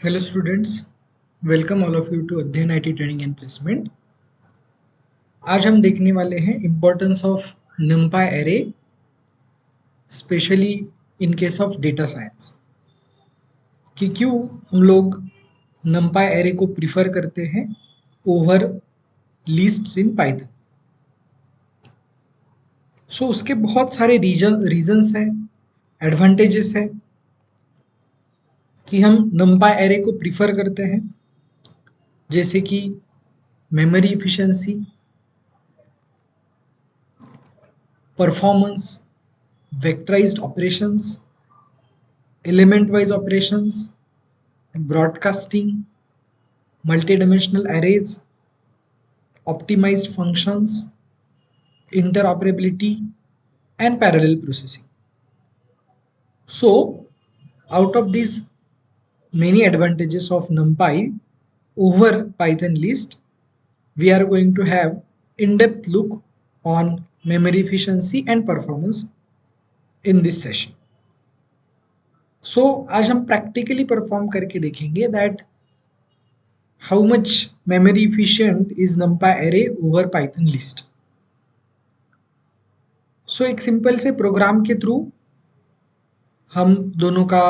Hello students, welcome all of you to अध्ययन IT training and placement. आज हम देखने वाले हैं importance of numpy array, specially in case of data science, कि क्यों हम लोग numpy एरे को प्रिफर करते हैं ओवर लिस्ट्स इन पाइथन। सो उसके बहुत सारे रीजंस हैं, एडवांटेजेस हैं कि हम numpy एरे को प्रिफर करते हैं, जैसे कि memory efficiency, performance, vectorized operations, element wise operations, broadcasting, multidimensional arrays, optimized functions, interoperability, and parallel processing. So out of these many advantages of NumPy over Python list, we are going to have in-depth look on memory efficiency and performance in this session. So आज हम practically perform करके देखेंगे that how much memory efficient is numpy array over python list. So एक simple से programme के through हम दोनों का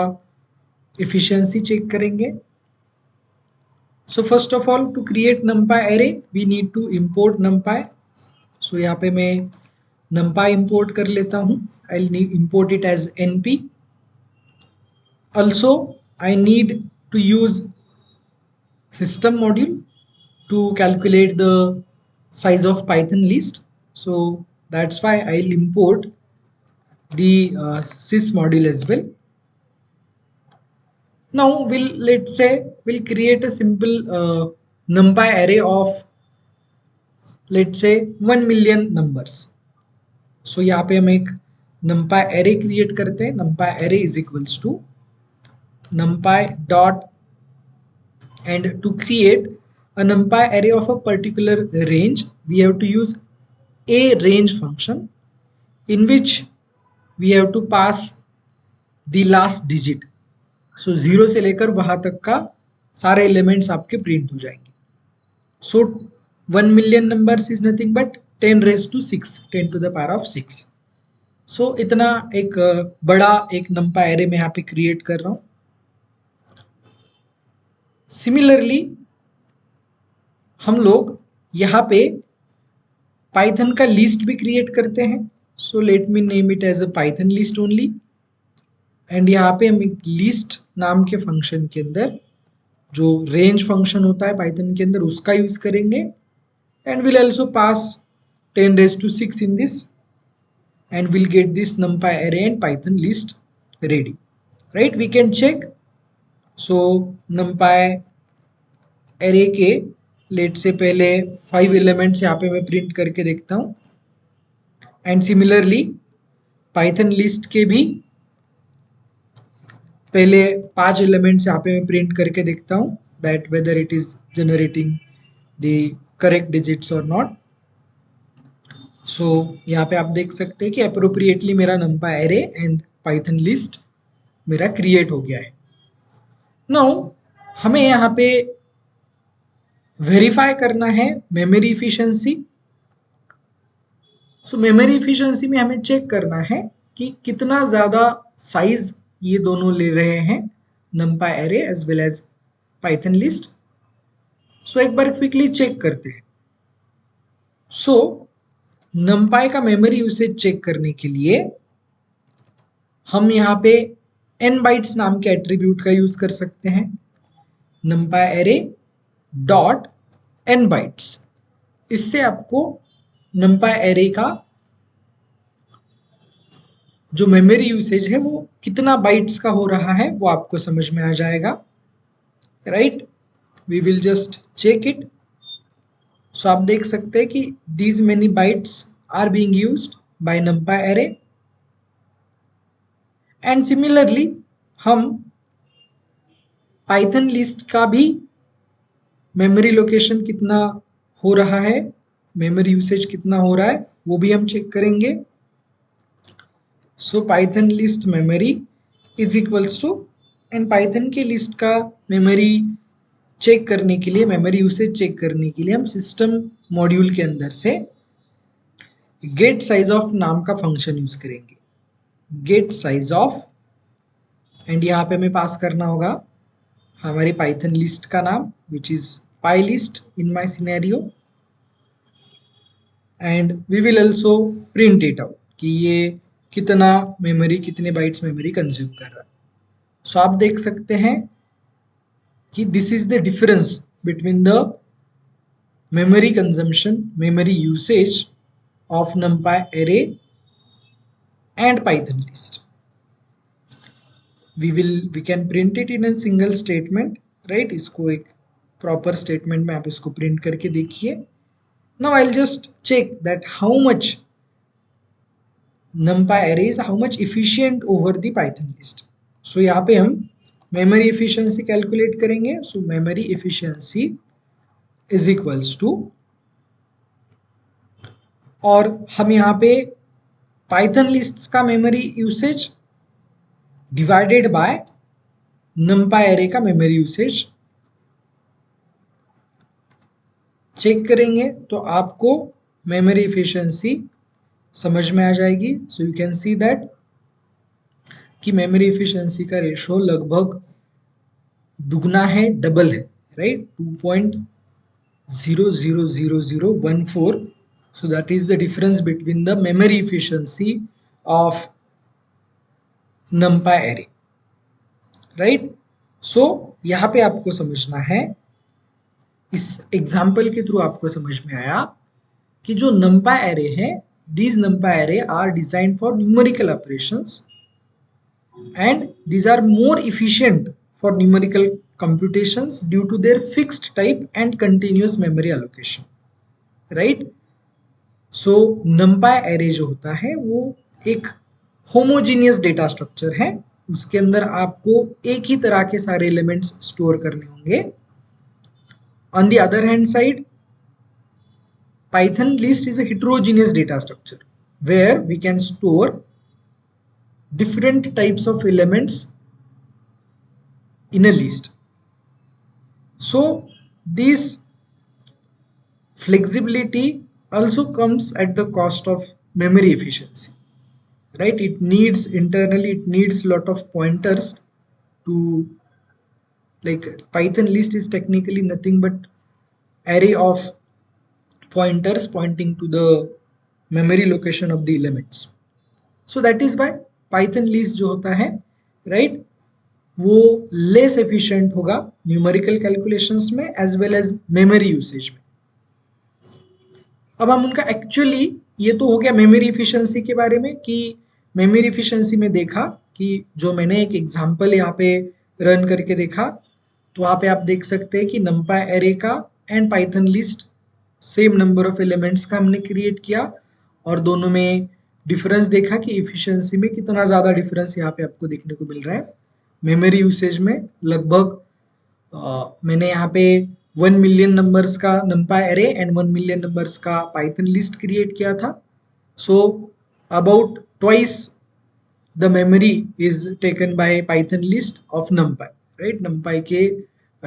efficiency चेक करेंगे. So first of all, to create numpy array we need to import numpy. So यहाँ पे मैं numpy import कर लेता हूँ. I'll import it as np. Also I need to use system module to calculate the size of python list. So that's why I'll import the sys module as well. Now we'll create a simple numpy array of, let's say, 1 million numbers. So यहाँ पे हम एक numpy array create करते हैं. numpy array is equals to numpy dot, and to create a numpy array of a particular range we have to use a range function in which we have to pass the last digit. So 0 से लेकर वहां तक का सारे elements आपके print हो जाएंगे. So 1 million numbers is nothing but 10 raised to 6, 10 to the power of 6. So इतना एक बड़ा एक numpy array मैं यहाँ पे क्रिएट कर रहा हूँ. सिमिलरली हम लोग यहाँ पे पाइथन का लिस्ट भी क्रिएट करते हैं. So let me name it as a python list only. And यहाँ पे हम एक लिस्ट नाम के फंक्शन के अंदर जो रेंज फंक्शन होता है पाइथन के अंदर उसका यूज करेंगे. And will also pass 10 raised to 6 in this, and we'll get this numpy array and python list ready. Right, we can check. So numpy array के लेट से पहले 5 एलिमेंट्स यहाँ पे मैं प्रिंट करके देखता हूँ. एंड सिमिलरली पाइथन लिस्ट के भी पहले 5 एलिमेंट्स यहाँ पे मैं प्रिंट करके देखता हूँ that whether it is generating the correct digits और नॉट. सो यहाँ पे आप देख सकते हैं कि अप्रोप्रिएटली मेरा numpy array and Python list मेरा क्रिएट हो गया है. नाउ हमें यहाँ पे वेरीफाई करना है मेमोरी इफिशिएंसी. सो मेमोरी इफिशिएंसी में हमें चेक करना है कि कितना ज़्यादा साइज ये दोनों ले रहे हैं, numpy array as well as Python list. So एक बार क्विकली चेक करते हैं. सो numpy का मेमोरी यूसेज चेक करने के लिए हम यहाँ पे n बाइट्स नाम के एट्रीब्यूट का यूज कर सकते हैं. numpy array dot n bytes. इससे आपको numpy array का जो मेमोरी यूसेज है वो कितना बाइट्स का हो रहा है वो आपको समझ में आ जाएगा. Right, we will just check it. So आप देख सकते हैं कि these many bytes are being used by numpy array. And similarly हम पाइथन लिस्ट का भी मेमोरी लोकेशन कितना हो रहा है, मेमोरी यूसेज कितना हो रहा है वो भी हम चेक करेंगे. So python list memory is equals to and python की लिस्ट का मेमोरी चेक करने के लिए, मेमोरी यूसेज चेक करने के लिए हम सिस्टम मॉड्यूल के अंदर से गेट साइज ऑफ नाम का फंक्शन यूज करेंगे। गेट साइज ऑफ, एंड यहाँ पे हमें पास करना होगा हमारी पाइथन लिस्ट का नाम which is py list in my scenario, and we will also print it out कि ये कितना मेमोरी, कितने बाइट्स मेमोरी कंज्यूम कर रहा है। सो आप देख सकते हैं कि this is the difference between the memory consumption, memory usage of numpy array and python list. We can print it in a single statement, right? इसको एक proper statement में आप इसको print करके देखिए। Now I'll just check that how much numpy array is how much efficient over the python list. So यहाँ पे हम memory efficiency calculate करेंगे। So memory efficiency is equals to, और हम यहाँ पे पाइथन लिस्ट्स का memory usage divided by numpy array का मेमोरी यूसेज चेक करेंगे तो आपको मेमोरी एफिशिएंसी समझ में आ जाएगी। So you can see that कि मेमोरी एफिशिएंसी का रेशो लगभग दुगना है, डबल है, right? 2.0000014। So that is the difference between the memory efficiency of numpy array, right? So यहाँ पे आपको समझना है, इस एग्जाम्पल के थ्रू आपको समझ में आया कि जो numpy array है, these numpy array are designed for numerical operations and these are more efficient for numerical computations due to their fixed type and continuous memory allocation, right? So numpy array जो होता है वो एक homogeneous data structure है, उसके अंदर आपको एक ही तरह के सारे एलिमेंट्स स्टोर करने होंगे। On the other hand side python list is a heterogeneous data structure where we can store different types of elements in a list. So this flexibility also comes at the cost of memory efficiency, right? It needs internally, it needs lot of pointers to, like Python list is technically nothing but array of pointers pointing to the memory location of the elements. So that is why Python list जो होता है, right, वो less efficient होगा numerical calculations में as well as memory usage में। अब हम उनका एक्चुअली, ये तो हो गया मेमोरी इफिशिएंसी के बारे में कि मेमोरी इफिशिएंसी में देखा कि जो मैंने एक एग्जांपल यहाँ पे रन करके देखा, तो वहाँ पे आप देख सकते हैं कि numpy एरे का and Python list same number of elements का हमने क्रिएट किया और दोनों में डिफरेंस देखा कि इफिशिएंसी में कितना ज़्यादा डिफरेंस यहाँ पे आपको देखने को मिल रहा है। मेमोरी यूसेज में लगभग मैंने यहाँ पे 1 मिलियन नंबर्स का numpy array and 1 million numbers का पाइथन लिस्ट क्रिएट किया था। So about twice the memory is taken by Python list of numpy, right? numpy के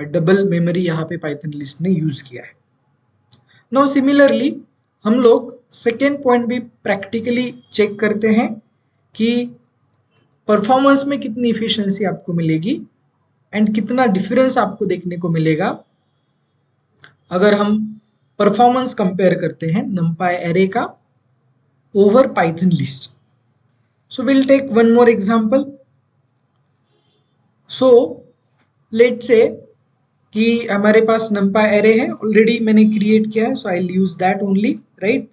डबल मेमोरी यहाँ पे पाइथन लिस्ट ने यूज किया है। नाउ सिमिलरली हम लोग सेकेंड पॉइंट भी प्रैक्टिकली चेक करते हैं कि परफॉर्मेंस में कितनी इफिशिएंसी आपको मिलेगी एंड कितना डिफरेंस आपको देखने को मिलेगा अगर हम परफॉर्मेंस कंपेयर करते हैं numpy एरे का over Python list. So will take one more example. So let's say कि हमारे पास numpy एरे है, ऑलरेडी मैंने क्रिएट किया है, so I will use that only, right?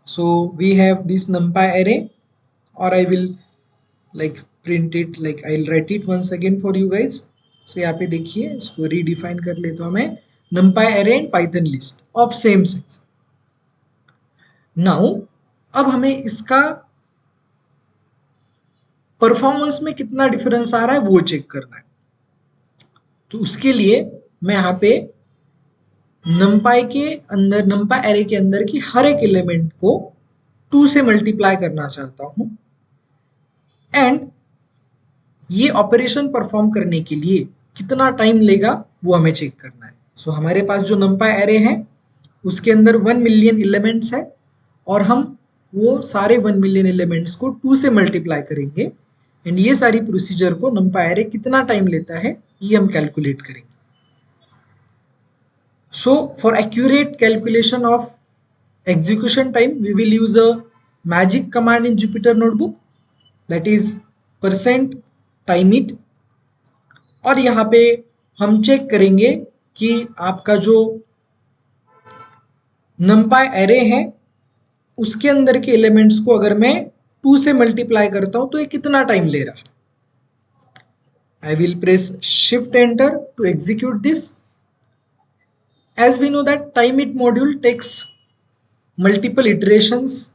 So we have this numpy array और I will like print it, like I will write it once again for you guys. So यहाँ पे देखिए, इसको redefine कर ले तो हमें numpy array and python list of same size. Now अब हमें इसका परफॉर्मेंस में कितना डिफरेंस आ रहा है वो चेक करना है। तो उसके लिए मैं यहाँ पे numpy के अंदर, numpy array के अंदर की हर एक एलिमेंट को 2 से मल्टीप्लाई करना चाहता हूं एंड ये ऑपरेशन परफॉर्म करने के लिए कितना टाइम लेगा वो हमें चेक करना है। सो हमारे पास जो numpy एरे है उसके अंदर 1 मिलियन एलिमेंट्स है और हम वो सारे 1 मिलियन एलिमेंट्स को 2 से मल्टीप्लाई करेंगे एंड ये सारी प्रोसीजर को numpy एरे कितना टाइम लेता है ये हम कैलकुलेट करेंगे। So for accurate calculation of execution time, we will use a magic command in Jupyter Notebook, that is %timeit। और यहाँ पे हम चेक करेंगे कि आपका जो numpy एरे है उसके अंदर के एलिमेंट्स को अगर मैं 2 से मल्टीप्लाई करता हूं तो ये कितना टाइम ले रहा है। I will press shift enter to execute this। As we know that timeit module takes multiple iterations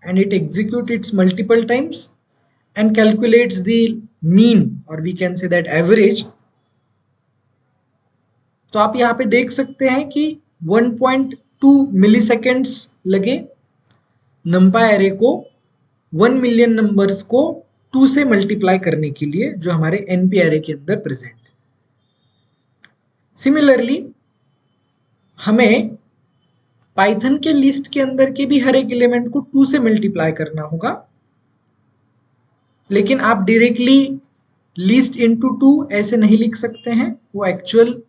and it executes it multiple times and calculates the mean, or we can say that average। तो आप यहाँ पे देख सकते हैं कि 1.2 मिली seconds लगे numpy array को 1 मिलियन नंबर्स को 2 से मल्टीप्लाई करने के लिए जो हमारे np एरे के अंदर प्रेजेंट है। सिमिलरली हमें पाइथन के लिस्ट के अंदर के भी हर एक एलिमेंट को 2 से मल्टीप्लाई करना होगा, लेकिन आप डायरेक्टली लिस्ट इनटू 2 ऐसे नहीं लिख सकते हैं, वो actual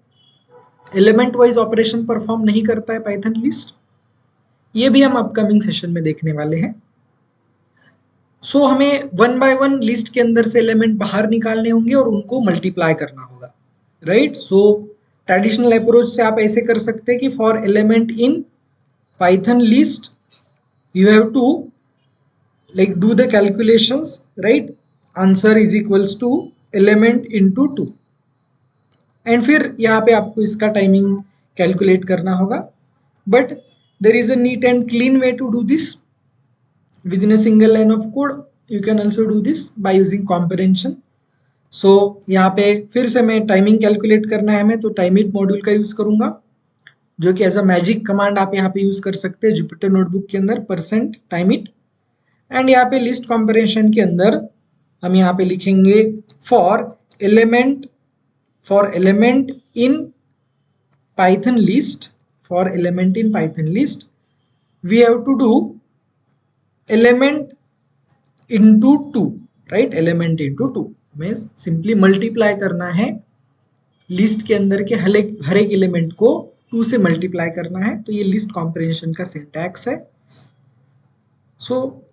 element wise operation perform नहीं करता है पाइथन लिस्ट। ये भी हम अपकमिंग सेशन में देखने वाले हैं। सो हमें 1 बाय 1 लिस्ट के अंदर से एलिमेंट बाहर निकालने होंगे और उनको मल्टीप्लाई करना होगा, राइट। सो ट्रेडिशनल अप्रोच से आप ऐसे कर सकते हैं कि for element in python list you have to like do the calculations, right, answer is equals to element into 2 and फिर यहाँ पे आपको इसका टाइमिंग कैलकुलेट करना होगा। But there is a neat and clean way to do this within a single line of code. You can also do this by using comprehension. So यहाँ पे फिर से मैं टाइमिंग कैलकुलेट करना है हमें, तो टाइमिट मॉड्यूल का यूज करूंगा जो कि एज अ मैजिक कमांड आप यहाँ पे यूज कर सकते हैं जुपिटर नोटबुक के अंदर %timeit। एंड यहाँ पे लिस्ट कॉम्परेशन के अंदर हम यहाँ पे लिखेंगे for element in python list, for element in python list we have to do element into 2, right, element into 2 हमें सिंपली मल्टीप्लाई करना है लिस्ट के अंदर के हर एक एलिमेंट को 2 से मल्टीप्लाई करना है। तो ये लिस्ट कॉम्प्रेंशन का सिंटैक्स है। सो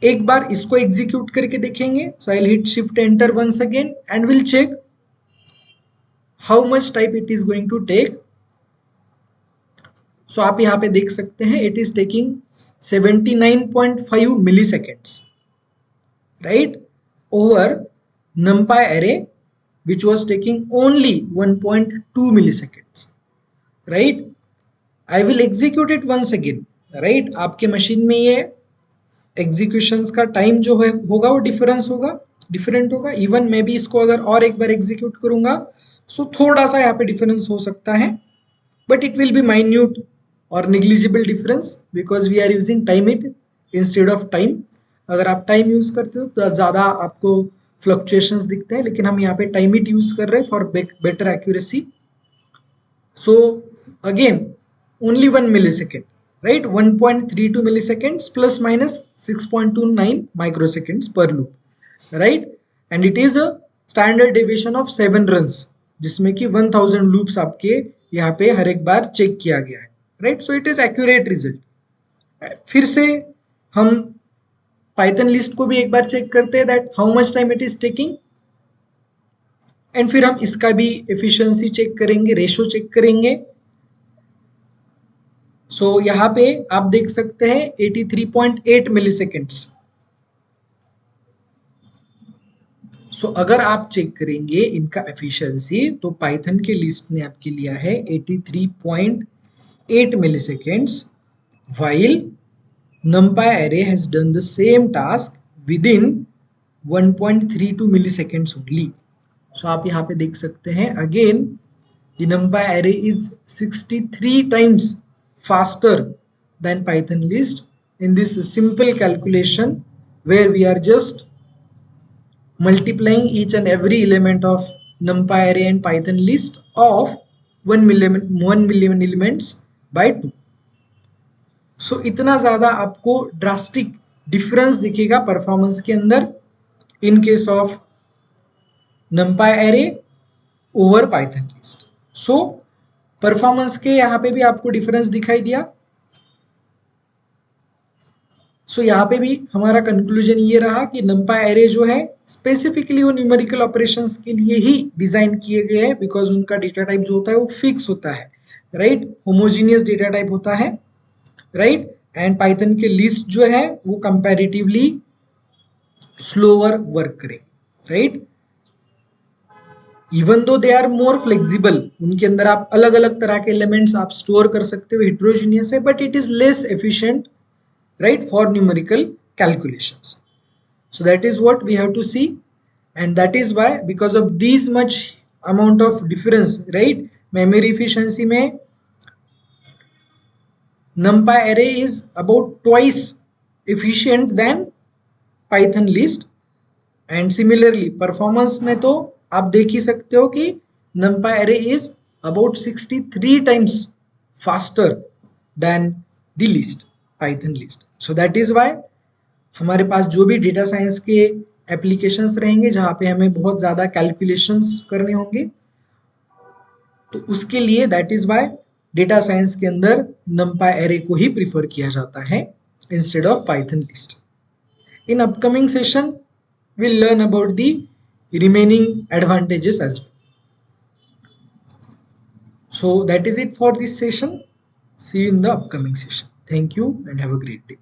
एक बार इसको एग्जीक्यूट करके देखेंगे। So I will hit shift enter once again and will check how much time it is going to take. So आप यहाँ पे देख सकते हैं it is taking 79.5 milliseconds, right, over numpy array which was taking only 1.2 milliseconds, right। I will execute it once again, right। आपके machine में ये executions का टाइम जो है होगा वो डिफरेंट होगा। इवन मैं भी इसको अगर और एक बार एग्जीक्यूट करूंगा सो थोड़ा सा यहाँ पे डिफरेंस हो सकता है, but it will be minute और negligible difference because we are using timeit instead of time. अगर आप टाइम यूज करते हो तो ज़्यादा आपको फ्लक्चुएशंस दिखते हैं, लेकिन हम यहाँ पे टाइमिट यूज कर रहे हैं for better accuracy. So again only 1 millisecond, right, 1.32 milliseconds plus minus 6.29 microseconds per loop, right, and it is a standard deviation of 7 runs जिसमें कि 1000 loops आपके यहाँ पे हर एक बार चेक किया गया है, right। so it is accurate result। फिर से हम पाइथन लिस्ट को भी एक बार चेक करते हैं that how much time it is taking, and फिर हम इसका भी एफिशिएंसी चेक करेंगे, रेशो चेक करेंगे। सो यहाँ पे आप देख सकते हैं 83.8 मिलीसेकेंड्स। सो अगर आप चेक करेंगे इनका एफिशिएंसी तो पाइथन के लिस्ट ने आपके लिया है 83.8 मिलीसेकेंड्स while numpy array has done the same task within 1.32 milliseconds only। सो आप यहाँ पे देख सकते हैं again the numpy array is 63 times faster than Python list in this simple calculation where we are just multiplying each and every element of numpy array and python list of 1 million elements by 2. सो इतना ज्यादा आपको drastic difference दिखेगा performance के अंदर in case of numpy array over Python list. So performance के यहाँ पे भी आपको डिफरेंस दिखाई दिया. सो यहाँ पे भी हमारा कंक्लूजन ये रहा कि numpy array जो है स्पेसिफिकली वो न्यूमेरिकल ऑपरेशंस के लिए ही डिजाइन किए गए हैं, बिकॉज उनका डेटा टाइप जो होता है वो फिक्स होता है, राइट, होमोजीनियस डेटा टाइप होता है, राइट. एंड पाइथन के लिस्ट जो है वो कंपैरेटिवली स्लोअर वर्क करे, right. Even though they are more flexible, उनके अंदर आप अलग अलग तरह के एलिमेंट्स आप स्टोर कर सकते हो, हेट्रोजीनियस है, but it is less efficient, right, for numerical calculations. So that is what we have to see, and that is why because of these much amount of difference, right, memory efficiency में numpy array is about twice efficient than python list, and similarly performance में तो आप देख ही सकते हो कि numpy array is about 63 times faster than the list, python list. So that is why हमारे पास जो भी डेटा साइंस के एप्लीकेशंस रहेंगे जहाँ पे हमें बहुत ज़्यादा कैलकुलेशंस करने होंगे, तो उसके लिए that is why data science के अंदर numpy array को ही प्रीफर किया जाता है instead of Python list. In upcoming session we'll learn about the remaining advantages as well. So that is it for this session. See you in the upcoming session. Thank you and have a great day.